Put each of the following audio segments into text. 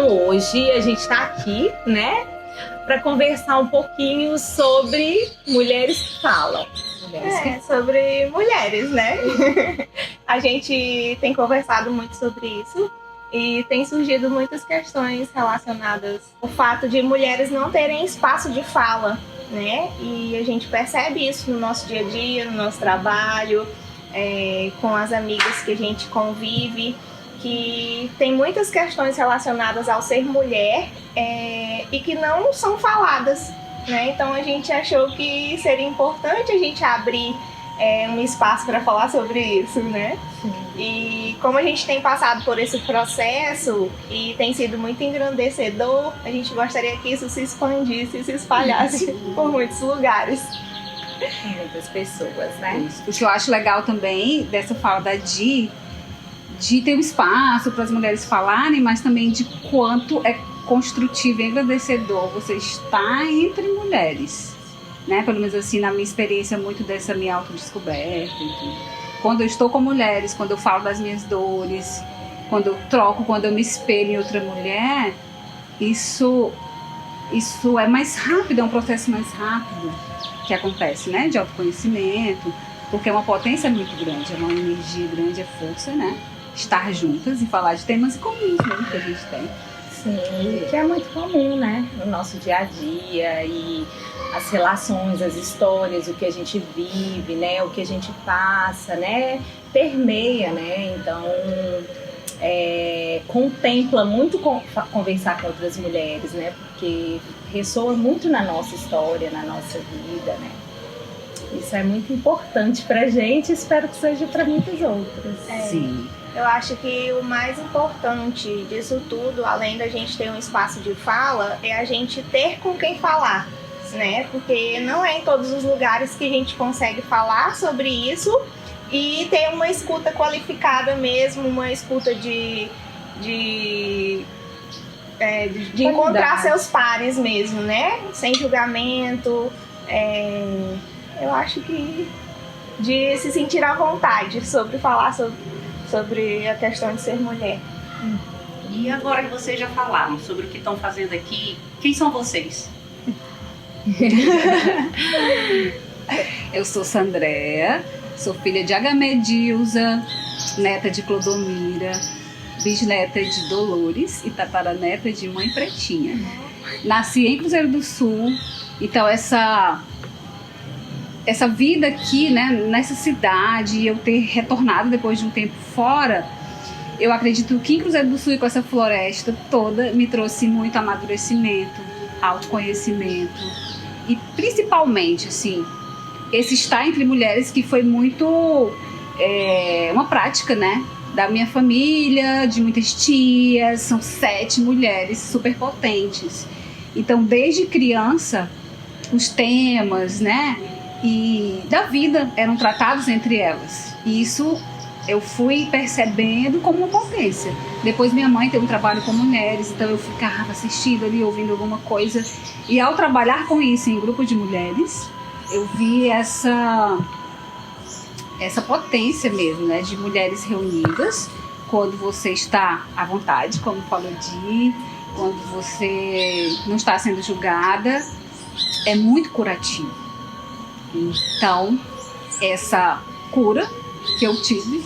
Então hoje a gente está aqui, né, para conversar um pouquinho sobre mulheres que falam. Sobre mulheres, né? A gente tem conversado muito sobre isso e tem surgido muitas questões relacionadas ao fato de mulheres não terem espaço de fala, né? E a gente percebe isso no nosso dia a dia, no nosso trabalho, com as amigas que a gente convive, que tem muitas questões relacionadas ao ser mulher e que não são faladas, né? Então a gente achou que seria importante a gente abrir um espaço para falar sobre isso, né? Sim. E como a gente tem passado por esse processo e tem sido muito engrandecedor, a gente gostaria que isso se expandisse e se espalhasse por muitos lugares. Muitas pessoas, né? Isso. O que eu acho legal também dessa fala da de ter um espaço para as mulheres falarem, mas também de quanto é construtivo e engrandecedor você estar entre mulheres, né? Pelo menos assim, na minha experiência, muito dessa minha autodescoberta e tudo. Quando eu estou com mulheres, quando eu falo das minhas dores, quando eu troco, quando eu me espelho em outra mulher, isso é mais rápido, é um processo mais rápido que acontece, né? De autoconhecimento, porque é uma potência muito grande, é uma energia grande, é força, né? Estar juntas e falar de temas comuns mesmo que a gente tem. Sim, que é muito comum, né? No nosso dia a dia e as relações, as histórias, o que a gente vive, né? O que a gente passa, né? Permeia, né? Então, contempla muito conversar com outras mulheres, né? Porque ressoa muito na nossa história, na nossa vida, né? Isso é muito importante pra gente, espero que seja para muitas outras. Sim. Eu acho que o mais importante disso tudo, além da gente ter um espaço de fala, é a gente ter com quem falar, né? Porque não é em todos os lugares que a gente consegue falar sobre isso e ter uma escuta qualificada mesmo, uma escuta de encontrar seus pares mesmo, né? Sem julgamento. Eu acho que de se sentir à vontade sobre falar sobre a questão de ser mulher. E agora que vocês já falaram sobre o que estão fazendo aqui, quem são vocês? Eu sou Sandréa, sou filha de Agamedilza, neta de Clodomira, bisneta de Dolores e tataraneta de Mãe Pretinha. Nasci em Cruzeiro do Sul, então essa vida aqui, né, nessa cidade, eu ter retornado depois de um tempo fora, eu acredito que em Cruzeiro do Sul e com essa floresta toda me trouxe muito amadurecimento, autoconhecimento e principalmente, assim, esse estar entre mulheres que foi muito uma prática, né, da minha família, de muitas tias, são 7 mulheres super potentes. Então, desde criança, os temas, né, e da vida eram tratados entre elas. E isso eu fui percebendo como uma potência. Depois minha mãe teve um trabalho com mulheres, então eu ficava assistindo ali, ouvindo alguma coisa. E ao trabalhar com isso em grupo de mulheres, eu vi essa potência mesmo, né, de mulheres reunidas, quando você está à vontade, como falou Di, quando você não está sendo julgada, é muito curativo. Então, essa cura que eu tive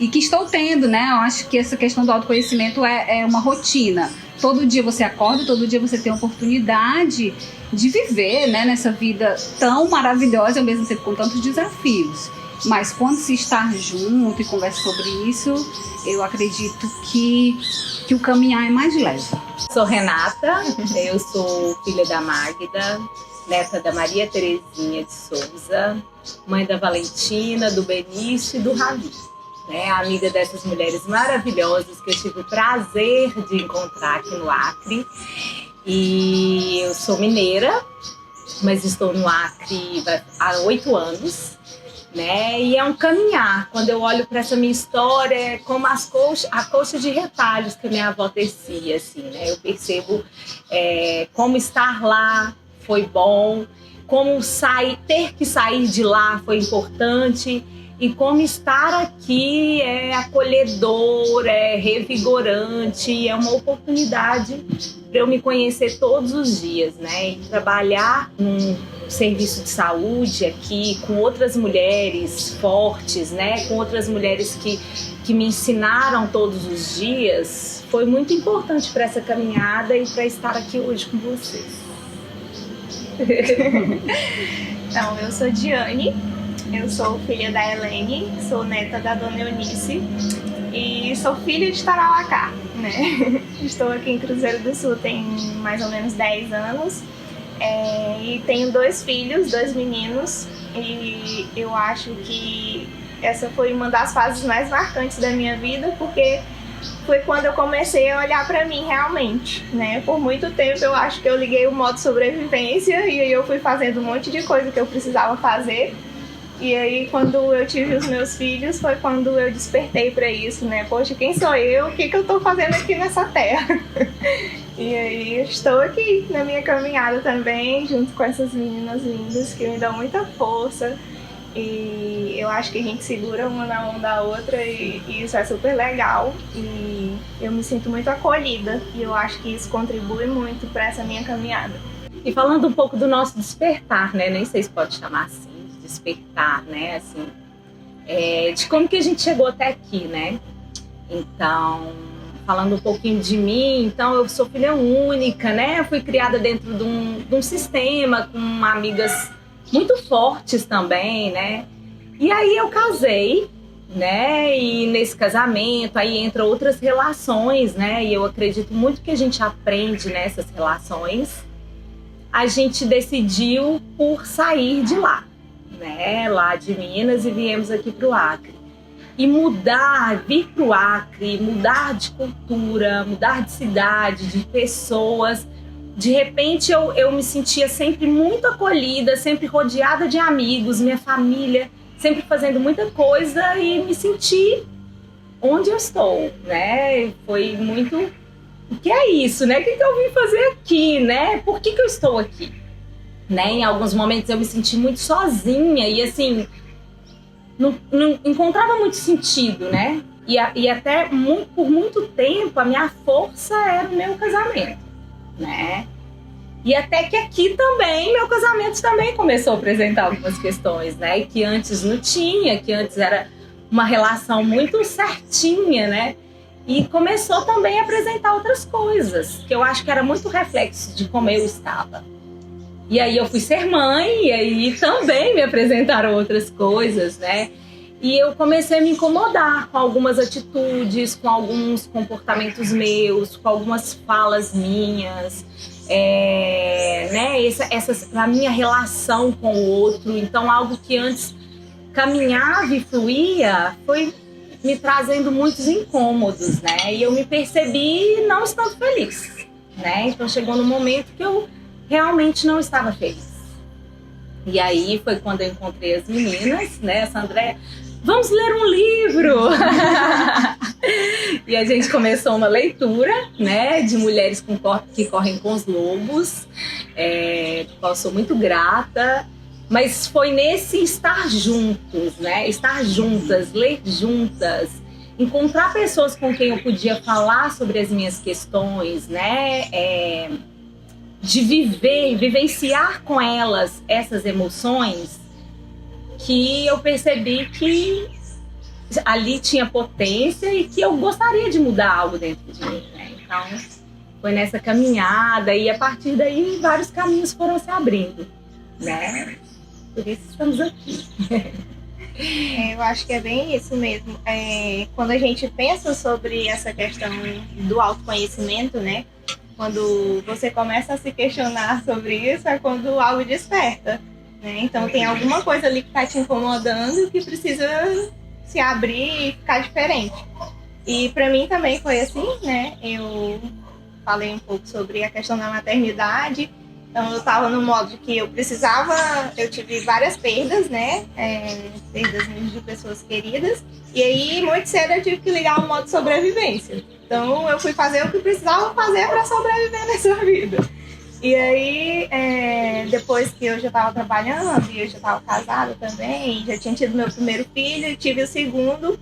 e que estou tendo, né? Eu acho que essa questão do autoconhecimento é uma rotina. Todo dia você acorda, todo dia você tem a oportunidade de viver, né, nessa vida tão maravilhosa, ao mesmo tempo com tantos desafios. Mas quando se está junto e conversa sobre isso, eu acredito que o caminhar é mais leve. Sou Renata, eu sou filha da Magda, neta da Maria Terezinha de Souza, mãe da Valentina, do Benício e do Ravi, né? Amiga dessas mulheres maravilhosas que eu tive o prazer de encontrar aqui no Acre. E eu sou mineira, mas estou no Acre há 8 anos, né? E é um caminhar. Quando eu olho para essa minha história, é como a colcha de retalhos que a minha avó tecia, assim, né? Eu percebo como estar lá foi bom, como ter que sair de lá foi importante. e como estar aqui é acolhedor, é revigorante, é uma oportunidade para eu me conhecer todos os dias, né? E trabalhar num serviço de saúde aqui com outras mulheres fortes, né? Com outras mulheres que me ensinaram todos os dias, foi muito importante para essa caminhada e para estar aqui hoje com vocês. Então, eu sou Diane, eu sou filha da Helene, sou neta da Dona Eunice e sou filha de Tarauacá, né? Estou aqui em Cruzeiro do Sul tem mais ou menos 10 anos e tenho 2 filhos, 2 meninos, e eu acho que essa foi uma das fases mais marcantes da minha vida, porque foi quando eu comecei a olhar pra mim realmente, né? Por muito tempo eu acho que eu liguei o modo sobrevivência e aí eu fui fazendo um monte de coisa que eu precisava fazer. E aí quando eu tive os meus filhos foi quando eu despertei pra isso, né? Poxa, quem sou eu? O que eu tô fazendo aqui nessa terra? E aí estou aqui na minha caminhada também, junto com essas meninas lindas que me dão muita força. E eu acho que a gente segura uma na mão da outra e isso é super legal. E eu me sinto muito acolhida e eu acho que isso contribui muito para essa minha caminhada. E falando um pouco do nosso despertar, né? Nem sei se pode chamar assim, de despertar, né? Assim, de como que a gente chegou até aqui, né? Então, falando um pouquinho de mim, então eu sou filha única, né? Eu fui criada dentro de um sistema com amigas muito fortes também, né? E aí eu casei, né? E nesse casamento aí entra outras relações, né? E eu acredito muito que a gente aprende nessas relações. A gente decidiu por sair de lá, né? Lá de Minas, e viemos aqui para o Acre. E vir para o Acre, mudar de cultura, mudar de cidade, de pessoas. De repente eu me sentia sempre muito acolhida, sempre rodeada de amigos, minha família, sempre fazendo muita coisa e me senti onde eu estou, né? Foi muito... O que é isso, né? O que eu vim fazer aqui, né? Por que eu estou aqui? Né? Em alguns momentos eu me senti muito sozinha e assim, não encontrava muito sentido, né? E até por muito tempo a minha força era o meu casamento, né? E até que aqui também, meu casamento também começou a apresentar algumas questões, né? E que antes não tinha, que antes era uma relação muito certinha, né? E começou também a apresentar outras coisas, que eu acho que era muito reflexo de como eu estava. E aí eu fui ser mãe, e aí também me apresentaram outras coisas, né? E eu comecei a me incomodar com algumas atitudes, com alguns comportamentos meus, com algumas falas minhas, né? A minha relação com o outro. Então, algo que antes caminhava e fluía foi me trazendo muitos incômodos, né? E eu me percebi não estando feliz, né? Então, chegou no momento que eu realmente não estava feliz. E aí foi quando eu encontrei as meninas, né? Essa Andréia, vamos ler um livro! E a gente começou uma leitura, né? De mulheres que correm com os lobos, do qual eu sou muito grata. Mas foi nesse estar juntos, né? Estar juntas, ler juntas, encontrar pessoas com quem eu podia falar sobre as minhas questões, né? De vivenciar com elas essas emoções, que eu percebi que ali tinha potência e que eu gostaria de mudar algo dentro de mim, né? Então, foi nessa caminhada e a partir daí vários caminhos foram se abrindo, né? Por isso estamos aqui. Eu acho que é bem isso mesmo. Quando a gente pensa sobre essa questão do autoconhecimento, né? Quando você começa a se questionar sobre isso, é quando algo desperta, né? Então tem alguma coisa ali que está te incomodando que precisa se abrir e ficar diferente. E para mim também foi assim, né? Eu falei um pouco sobre a questão da maternidade. Então eu estava no modo de que eu tive várias perdas, né? Perdas de pessoas queridas. E aí, muito cedo, eu tive que ligar o modo sobrevivência. Então eu fui fazer o que precisava fazer para sobreviver nessa vida. E aí, depois que eu já estava trabalhando e eu já estava casada também, já tinha tido meu primeiro filho e tive o segundo.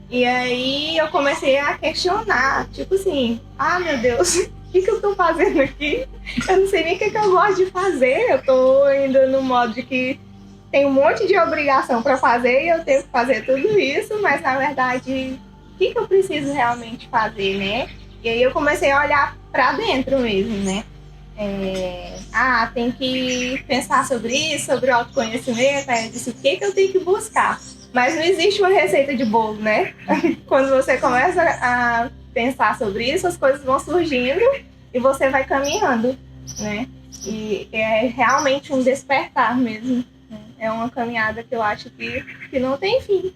E aí eu comecei a questionar, tipo assim, meu Deus, o que eu tô fazendo aqui? Eu não sei nem o que eu gosto de fazer. Eu tô ainda no modo de que tem um monte de obrigação para fazer e eu tenho que fazer tudo isso, mas na verdade, o que eu preciso realmente fazer, né? E aí eu comecei a olhar para dentro mesmo, né? Tem que pensar sobre isso, sobre o autoconhecimento. Aí eu disse, o que eu tenho que buscar? Mas não existe uma receita de bolo, né? Quando você começa a pensar sobre isso, as coisas vão surgindo e você vai caminhando, né? E é realmente um despertar mesmo. É uma caminhada que eu acho que não tem fim,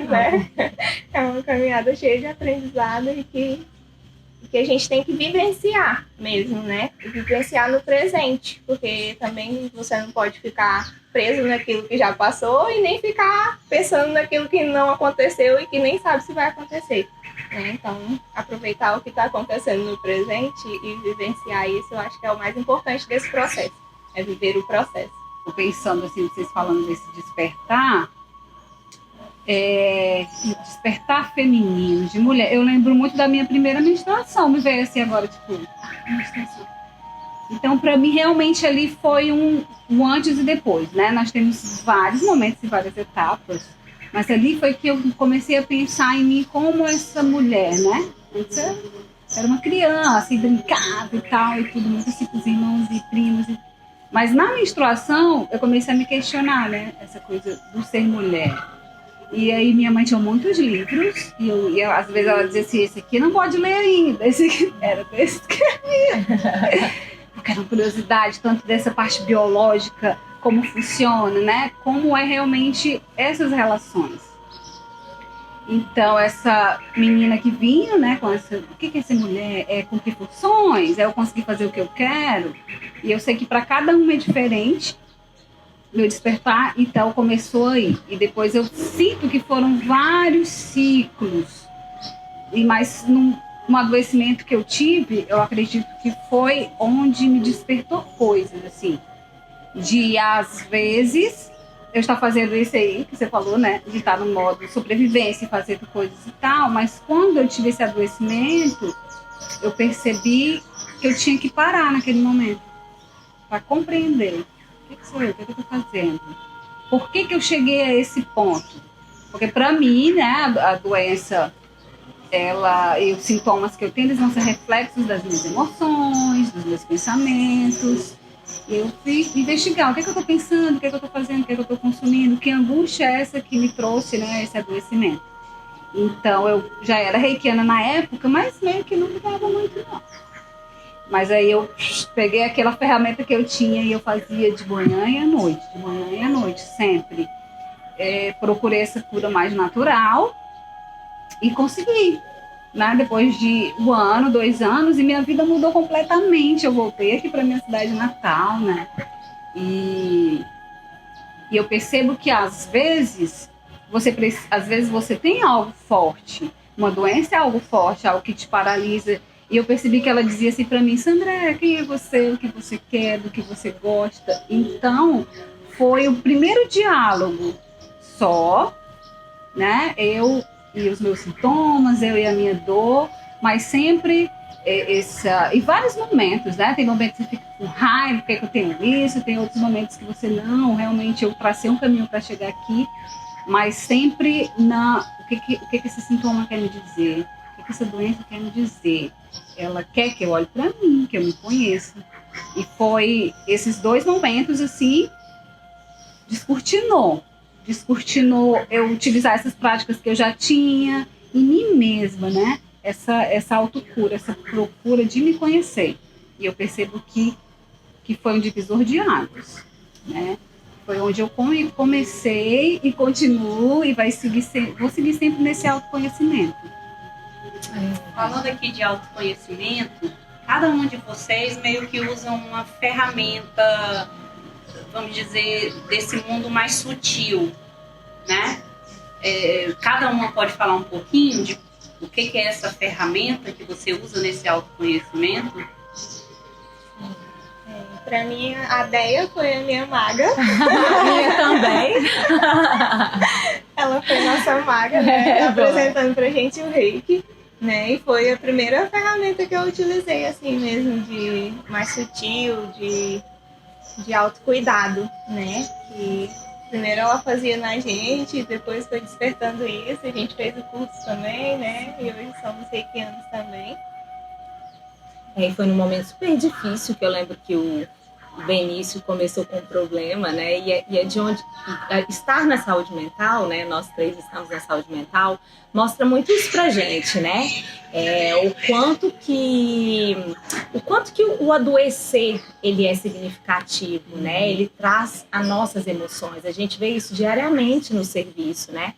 né? É uma caminhada cheia de aprendizado e que a gente tem que vivenciar mesmo, né? E vivenciar no presente, porque também você não pode ficar preso naquilo que já passou e nem ficar pensando naquilo que não aconteceu e que nem sabe se vai acontecer, né? Então, aproveitar o que está acontecendo no presente e vivenciar isso, eu acho que é o mais importante desse processo, é viver o processo. Tô pensando assim, vocês falando desse despertar, despertar feminino, de mulher. Eu lembro muito da minha primeira menstruação, me veio assim agora, tipo, menstruação. Então, para mim, realmente ali foi um antes e depois, né? Nós temos vários momentos e várias etapas, mas ali foi que eu comecei a pensar em mim como essa mulher, né? Antes eu era uma criança e brincava e tal, e tudo muito assim com os irmãos e primos. Mas na menstruação, eu comecei a me questionar, né? Essa coisa do ser mulher. E aí minha mãe tinha muitos livros, e eu às vezes ela dizia assim, esse aqui não pode ler ainda, esse aqui era desse que eu ia. Porque era uma curiosidade, tanto dessa parte biológica, como funciona, né? Como é realmente essas relações. Então, essa menina que vinha, né, com essa, o que é ser mulher? É cumprir funções? É eu conseguir fazer o que eu quero? E eu sei que para cada um é diferente. Meu despertar, então, começou aí. E depois eu sinto que foram vários ciclos. E mais num adoecimento que eu tive, eu acredito que foi onde me despertou coisas, assim. De, às vezes, eu estar fazendo isso aí, que você falou, né? De estar no modo sobrevivência e fazendo coisas e tal. Mas quando eu tive esse adoecimento, eu percebi que eu tinha que parar naquele momento. Para compreender. O que sou eu? O que eu estou fazendo? Por que eu cheguei a esse ponto? Porque para mim, né, a doença, e os sintomas que eu tenho, eles vão ser reflexos das minhas emoções, dos meus pensamentos. Eu fui investigar o que eu estou pensando, o que eu estou fazendo, o que eu estou consumindo, que angústia é essa que me trouxe, né, esse adoecimento. Então, eu já era reikiana na época, mas meio que não ligava muito, não. Mas aí eu peguei aquela ferramenta que eu tinha e eu fazia de manhã e à noite, sempre. Procurei essa cura mais natural e consegui. Né? Depois de 1 ano, 2 anos, e minha vida mudou completamente. Eu voltei aqui para minha cidade natal, né? E eu percebo que às vezes você tem algo forte, uma doença é algo forte, algo que te paralisa. E eu percebi que ela dizia assim para mim, Sandra, quem é você, o que você quer, do que você gosta. Então, foi o primeiro diálogo só, né? Eu e os meus sintomas, eu e a minha dor, mas sempre em vários momentos, né? Tem momentos que você fica com raiva, porque eu tenho isso, tem outros momentos que você não, realmente eu tracei um caminho para chegar aqui, mas sempre o que esse sintoma quer me dizer, o que essa doença quer me dizer. Ela quer que eu olhe para mim, que eu me conheça. E foi esses 2 momentos, assim, descortinou eu utilizar essas práticas que eu já tinha em mim mesma, né? Essa autocura, essa procura de me conhecer. E eu percebo que foi um divisor de águas, né? Foi onde eu comecei e continuo e vou seguir sempre nesse autoconhecimento. Falando aqui de autoconhecimento, cada um de vocês meio que usam uma ferramenta, vamos dizer, desse mundo mais sutil, né? Cada uma pode falar um pouquinho de o que é essa ferramenta que você usa nesse autoconhecimento? Pra mim, a Deia foi a minha maga. A minha também. Ela foi nossa maga, né? Apresentando pra gente o reiki, né? E foi a primeira ferramenta que eu utilizei, assim mesmo, de mais sutil, de autocuidado, né? Que primeiro ela fazia na gente, depois foi despertando isso, a gente fez o curso também, né? E hoje somos reikianos também. E foi num momento super difícil que eu lembro que o Benício começou com um problema, né? E é de onde estar na saúde mental, né? Nós três estamos na saúde mental, mostra muito isso pra gente, né? O quanto que o adoecer ele é significativo, né? Ele traz as nossas emoções. A gente vê isso diariamente no serviço, né?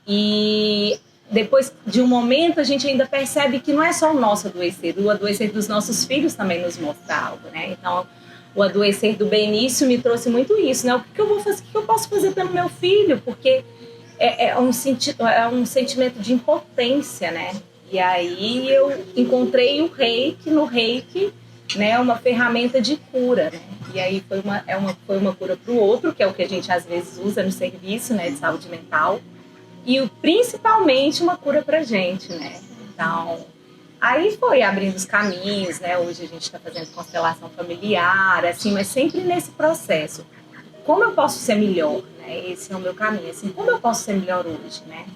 E depois de um momento a gente ainda percebe que não é só o nosso adoecer, o adoecer dos nossos filhos também nos mostra algo, né? Então, o adoecer do Benício me trouxe muito isso, né? O que eu vou fazer, o que eu posso fazer pelo meu filho? Porque é um sentimento de impotência, né? E aí eu encontrei o reiki, no reiki, né? Uma ferramenta de cura, né? E aí foi uma cura para o outro, que é o que a gente às vezes usa no serviço, né? De saúde mental. E principalmente uma cura pra gente, né? Então, aí foi abrindo os caminhos, né? Hoje a gente está fazendo constelação familiar, assim, mas sempre nesse processo. Como eu posso ser melhor, né? Esse é o meu caminho, assim, como eu posso ser melhor hoje, né?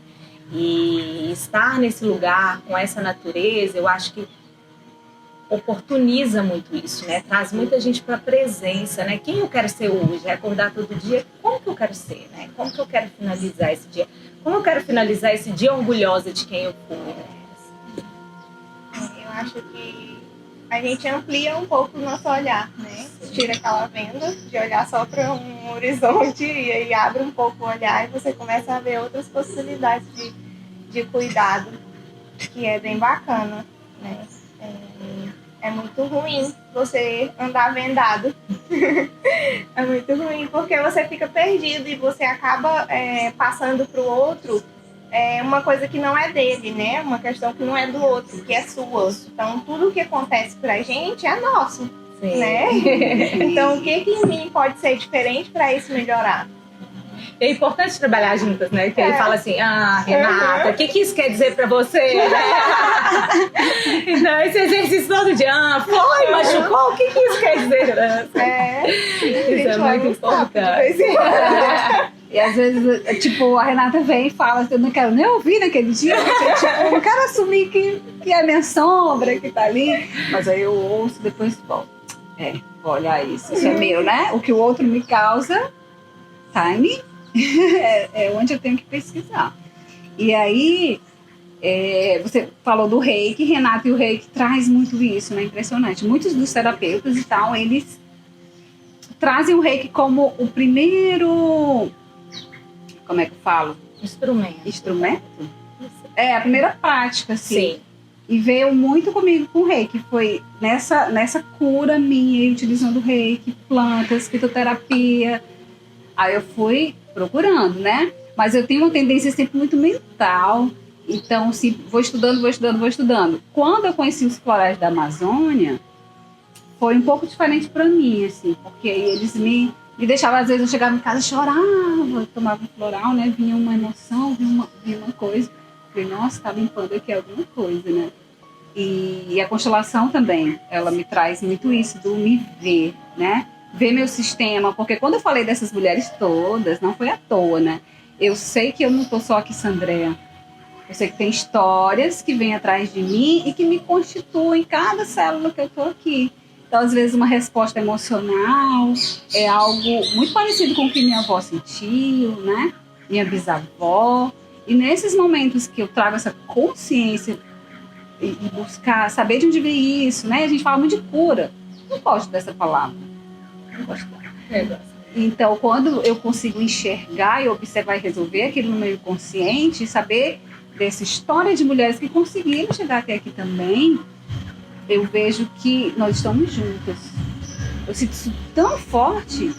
E estar nesse lugar com essa natureza, eu acho que oportuniza muito isso, né? Traz muita gente para a presença, né? Quem eu quero ser hoje? É acordar todo dia, como que eu quero ser, né? Como que eu quero finalizar esse dia? Como eu quero finalizar esse dia orgulhosa de quem eu fui, né? Eu acho que a gente amplia um pouco o nosso olhar, né? Tira aquela venda de olhar só para um horizonte e aí abre um pouco o olhar e você começa a ver outras possibilidades de cuidado, que é bem bacana, né? É muito ruim você andar vendado. É muito ruim porque você fica perdido e você acaba passando para o outro uma coisa que não é dele, né? Uma questão que não é do outro, que é sua. Então, tudo que acontece pra gente é nosso, Sim. Né? Então, o que em mim pode ser diferente para isso melhorar? É importante trabalhar juntas, né? Que ele fala assim, Renata, o que isso quer dizer pra você? Então, esse exercício todo dia, foi, machucou, o que isso quer dizer? Isso é muito importante. E às vezes, tipo, a Renata vem e fala assim, eu não quero nem ouvir naquele dia, porque, tipo, eu não quero assumir que é a minha sombra que tá ali. Mas aí eu ouço, depois volto. Vou olhar isso é meu, né? O que o outro me causa, time, é onde eu tenho que pesquisar. E aí, você falou do reiki, Renata, e o reiki traz muito isso, né? Impressionante. Muitos dos terapeutas e tal, eles trazem o reiki como o primeiro... Como é que eu falo? Instrumento? A primeira prática, assim. Sim. E veio muito comigo com o reiki. Foi nessa cura minha, utilizando o reiki, plantas, fitoterapia. Aí eu fui procurando, né? Mas eu tenho uma tendência sempre muito mental. Então, assim, vou estudando. Quando eu conheci os florais da Amazônia, foi um pouco diferente para mim, assim. Porque eles me deixavam, às vezes eu chegava em casa e chorava, tomava um floral, né? Vinha uma emoção, vinha uma coisa. Falei, nossa, tá limpando aqui alguma coisa, né? E a constelação também, ela me traz muito isso, do me ver, né? Ver meu sistema, porque quando eu falei dessas mulheres todas, não foi à toa, né? Eu sei que eu não tô só aqui, Sandréa. Eu sei que tem histórias que vêm atrás de mim e que me constituem cada célula que eu tô aqui. Então, às vezes, uma resposta emocional é algo muito parecido com o que minha avó sentiu, né? Minha bisavó. E nesses momentos que eu trago essa consciência e buscar saber de onde veio isso, né? A gente fala muito de cura. Não gosto dessa palavra. Não gosto dela. Então, quando eu consigo enxergar e observar e resolver aquilo no meu inconsciente, saber dessa história de mulheres que conseguiram chegar até aqui também, eu vejo que nós estamos juntas. Eu sinto isso tão forte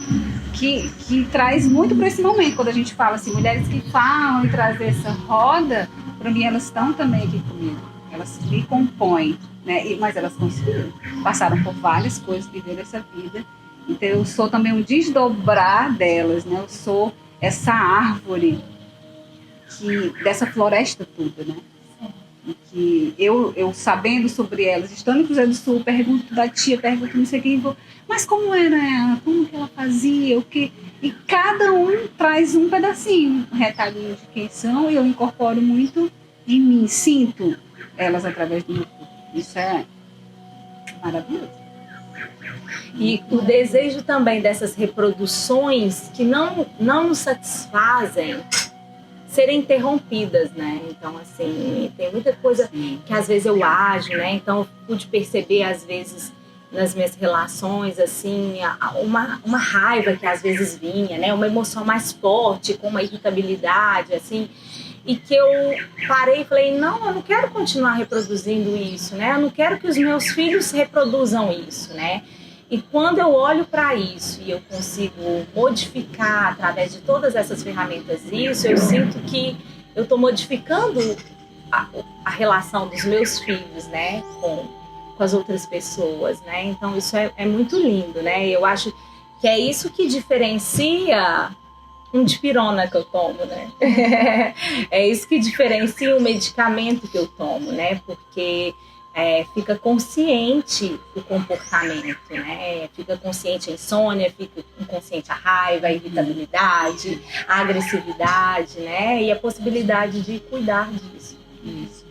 que traz muito para esse momento. Quando a gente fala assim, mulheres que falam e trazem essa roda, para mim elas estão também aqui comigo. Elas me compõem, né? Mas elas conseguiram. Passaram por várias coisas, viveram essa vida Então eu sou também um desdobrar delas, né? Eu sou essa árvore dessa floresta toda, né? E que eu sabendo sobre elas, estando em Cruzeiro do Sul, pergunto da tia, pergunto não sei quem, mas como era ela? Como que ela fazia? O que? E cada um traz um pedacinho, um retalhinho de quem são, e eu incorporo muito em mim, sinto elas através do meu corpo. Isso é maravilhoso. E o desejo também dessas reproduções que não nos satisfazem serem interrompidas, né? Então, assim, tem muita coisa que às vezes eu ajo, né? Então, eu pude perceber, às vezes, nas minhas relações, assim, uma raiva que às vezes vinha, né? Uma emoção mais forte, com uma irritabilidade, assim, e que eu parei e falei, não, eu não quero continuar reproduzindo isso, né? Eu não quero que os meus filhos reproduzam isso, né? E quando eu olho para isso e eu consigo modificar através de todas essas ferramentas isso, eu sinto que eu estou modificando a relação dos meus filhos, né, com as outras pessoas, né? Então isso é muito lindo, né? Eu acho que é isso que diferencia um dipirona que eu tomo, né? É isso que diferencia o medicamento que eu tomo, né? Porque fica consciente o comportamento, né? Fica consciente a insônia, fica consciente a raiva, a irritabilidade, a agressividade, né? E a possibilidade de cuidar disso. Isso.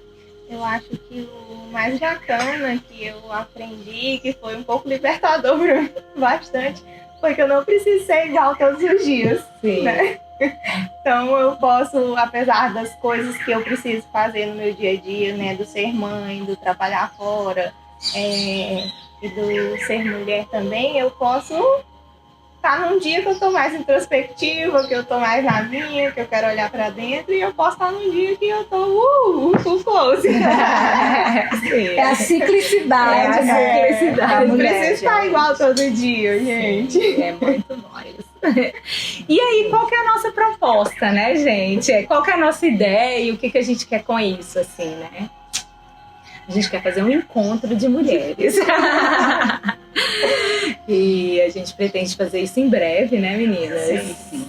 Eu acho que o mais bacana que eu aprendi, que foi um pouco libertador para mim, bastante, foi que eu não preciso ser igual todos os dias, Sim. né? Então eu posso, apesar das coisas que eu preciso fazer no meu dia a dia, né, do ser mãe, do trabalhar fora, e do ser mulher também, eu posso estar num dia que eu tô mais introspectiva, que eu tô mais na minha, que eu quero olhar pra dentro, e eu posso estar num dia que eu tô full close. É a ciclicidade, Não precisa estar igual todo dia, gente. É muito bom isso. E aí, qual que é a nossa proposta, né, gente? Qual que é a nossa ideia e o que a gente quer com isso, assim, né? A gente quer fazer um encontro de mulheres. E a gente pretende fazer isso em breve, né, meninas? Sim.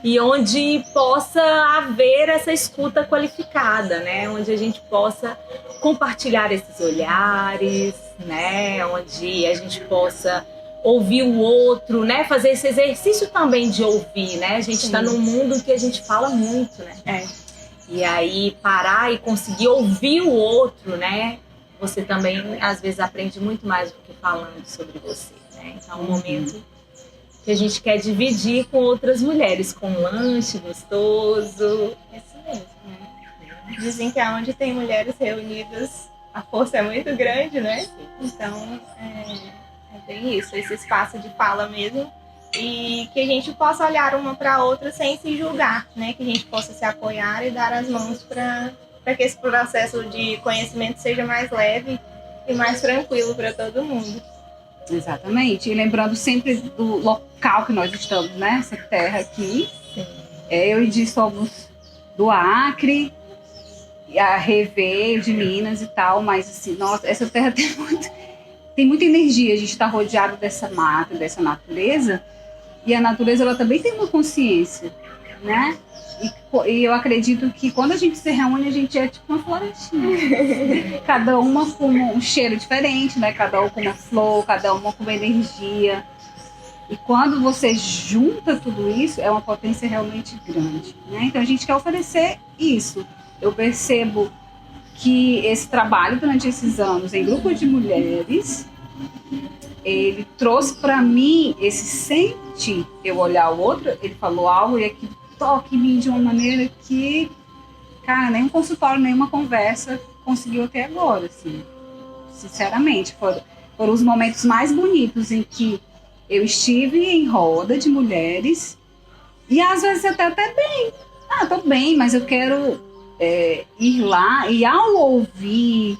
E onde possa haver essa escuta qualificada, né? Onde a gente possa compartilhar esses olhares, né? Onde a gente possa ouvir o outro, né? Fazer esse exercício também de ouvir, né? A gente está num mundo que a gente fala muito, né? E aí parar e conseguir ouvir o outro, né? Você também, às vezes, aprende muito mais do que falando sobre você, né? Então, é um momento que a gente quer dividir com outras mulheres, com um lanche gostoso. Isso mesmo, né? Dizem que aonde tem mulheres reunidas, a força é muito grande, né? Então, é bem isso, esse espaço de fala mesmo. E que a gente possa olhar uma para a outra sem se julgar, né? Que a gente possa se apoiar e dar as mãos para que esse processo de conhecimento seja mais leve e mais tranquilo para todo mundo. Exatamente. E lembrando sempre do local que nós estamos, né? Essa terra aqui. Sim. Eu e Di somos do Acre, a Revê de Minas e tal, mas assim, nossa, essa terra tem muita energia. A gente está rodeado dessa mata, dessa natureza, e a natureza ela também tem uma consciência, né? E eu acredito que quando a gente se reúne, a gente é tipo uma florestinha. Cada uma com um cheiro diferente, né? Cada uma com uma flor, cada uma com uma energia. E quando você junta tudo isso, é uma potência realmente grande, né? Então a gente quer oferecer isso. Eu percebo que esse trabalho durante esses anos em grupo de mulheres, ele trouxe para mim esse sentir, eu olhar o outro, ele falou algo e aquilo toque em mim de uma maneira que, cara, nem um consultório, nem uma conversa conseguiu até agora, assim. Sinceramente, foram os momentos mais bonitos em que eu estive em roda de mulheres e às vezes até bem. Tô bem, mas eu quero ir lá e ao ouvir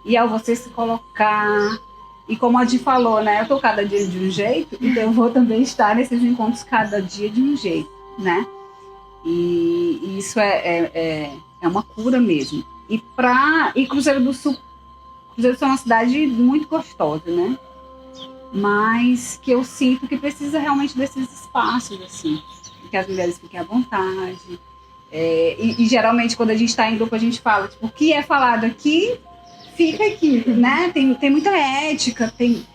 e ao você se colocar, e como a Di falou, né, eu tô cada dia de um jeito, então eu vou também estar nesses encontros cada dia de um jeito, né? E isso é uma cura mesmo. E Cruzeiro do Sul é uma cidade muito gostosa, né? mas que eu sinto que precisa realmente desses espaços, assim, que as mulheres fiquem à vontade. E geralmente quando a gente está em grupo a gente fala, tipo, o que é falado aqui, fica aqui, né? Tem muita ética, tem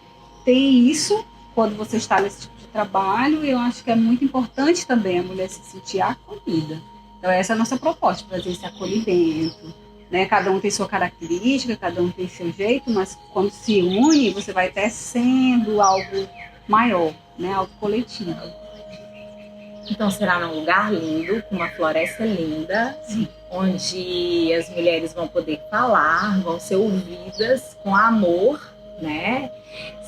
isso quando você está nesse tipo de trabalho, e eu acho que é muito importante também a mulher se sentir acolhida. Então essa é a nossa proposta, trazer esse acolhimento, né? Cada um tem sua característica, cada um tem seu jeito, mas quando se une, você vai tecendo algo maior, né? Algo coletivo. Então será num lugar lindo, com uma floresta linda, onde as mulheres vão poder falar, vão ser ouvidas com amor, né?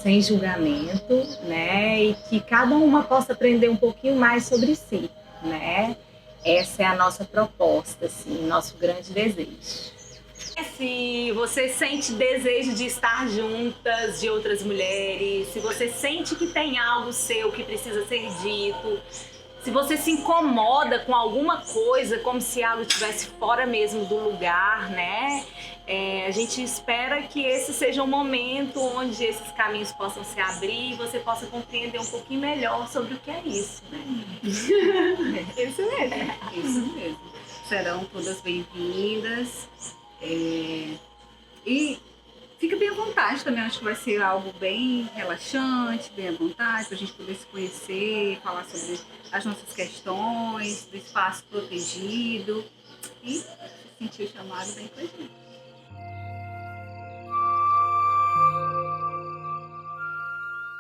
Sem julgamento, né? E que cada uma possa aprender um pouquinho mais sobre si, né? Essa é a nossa proposta, assim, nosso grande desejo. Se você sente desejo de estar juntas de outras mulheres, se você sente que tem algo seu que precisa ser dito, se você se incomoda com alguma coisa, como se algo estivesse fora mesmo do lugar, né? A gente espera que esse seja um momento onde esses caminhos possam se abrir e você possa compreender um pouquinho melhor sobre o que é isso, né? Isso mesmo. Isso mesmo. Serão todas bem-vindas. E fica bem à vontade também, acho que vai ser algo bem relaxante, bem à vontade, para a gente poder se conhecer, falar sobre as nossas questões, do espaço protegido e se sentir chamado bem com a gente.